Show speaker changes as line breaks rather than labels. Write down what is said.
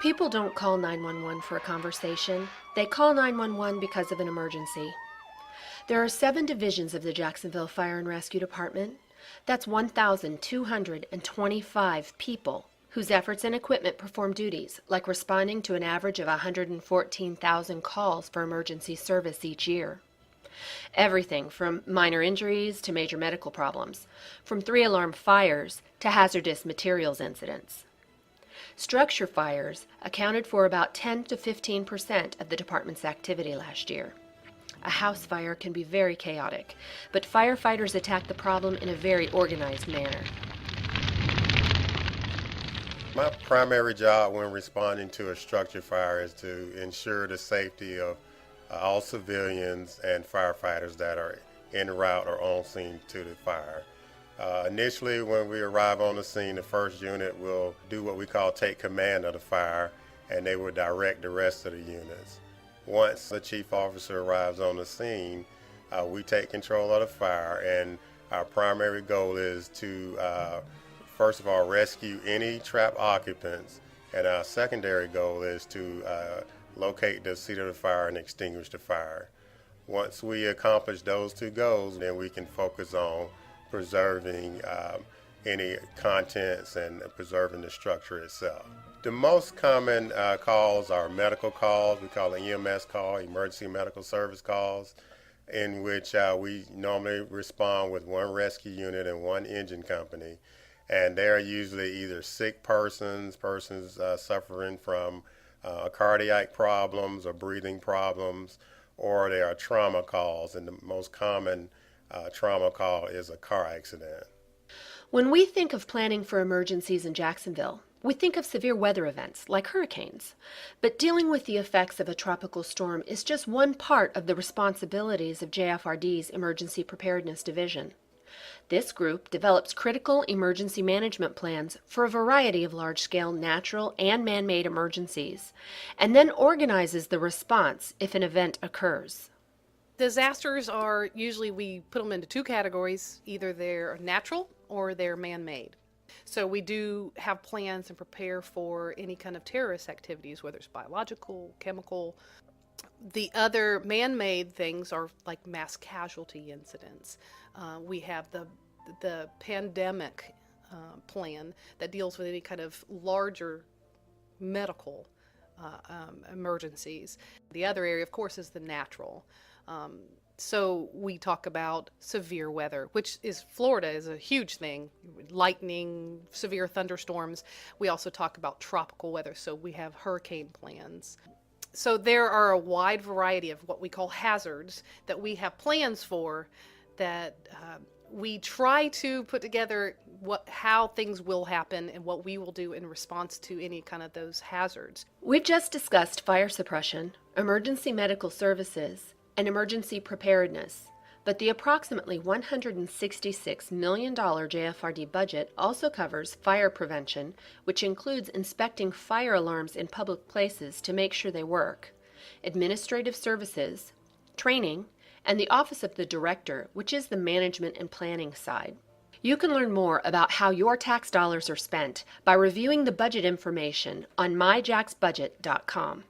People don't call 911 for a conversation. They call 911 because of an emergency. There are 7 divisions of the Jacksonville Fire and Rescue Department. That's 1,225 people whose efforts and equipment perform duties like responding to an average of 114,000 calls for emergency service each year. Everything from minor injuries to major medical problems, from 3-alarm fires to hazardous materials incidents. Structure fires accounted for about 10 to 15% of the department's activity last year. A house fire can be very chaotic, but firefighters attack the problem in a very organized manner.
My primary job when responding to a structure fire is to ensure the safety of all civilians and firefighters that are en route or on scene to the fire. Initially, when we arrive on the scene, the first unit will do what we call take command of the fire, and they will direct the rest of the units. Once the chief officer arrives on the scene, we take control of the fire, and our primary goal is to first of all rescue any trapped occupants, and our secondary goal is to locate the seat of the fire and extinguish the fire. Once we accomplish those 2 goals, then we can focus on preserving any contents and preserving the structure itself. The most common calls are medical calls. We call it EMS call, emergency medical service calls, in which we normally respond with 1 rescue unit and 1 engine company. And they're usually either sick persons suffering from cardiac problems or breathing problems, or they are trauma calls, and the most common trauma call is a car accident.
When we think of planning for emergencies in Jacksonville, we think of severe weather events like hurricanes. But dealing with the effects of a tropical storm is just one part of the responsibilities of JFRD's Emergency Preparedness Division. This group develops critical emergency management plans for a variety of large-scale natural and man-made emergencies, and then organizes the response if an event occurs.
Disasters are usually, we put them into 2 categories. Either they're natural or they're man-made. So we do have plans and prepare for any kind of terrorist activities, whether it's biological, chemical. The other man-made things are like mass casualty incidents. We have the pandemic plan that deals with any kind of larger medical emergencies. The other area, of course, is the natural. So we talk about severe weather, which is Florida is a huge thing. Lightning, severe thunderstorms. We also talk about tropical weather, so we have hurricane plans. So there are a wide variety of what we call hazards that we have plans for, that we try to put together how things will happen and what we will do in response to any kind of those hazards.
We've just discussed fire suppression, emergency medical services, and emergency preparedness, but the approximately $166 million JFRD budget also covers fire prevention, which includes inspecting fire alarms in public places to make sure they work, administrative services, training, and the Office of the Director, which is the management and planning side. You can learn more about how your tax dollars are spent by reviewing the budget information on myjacksbudget.com.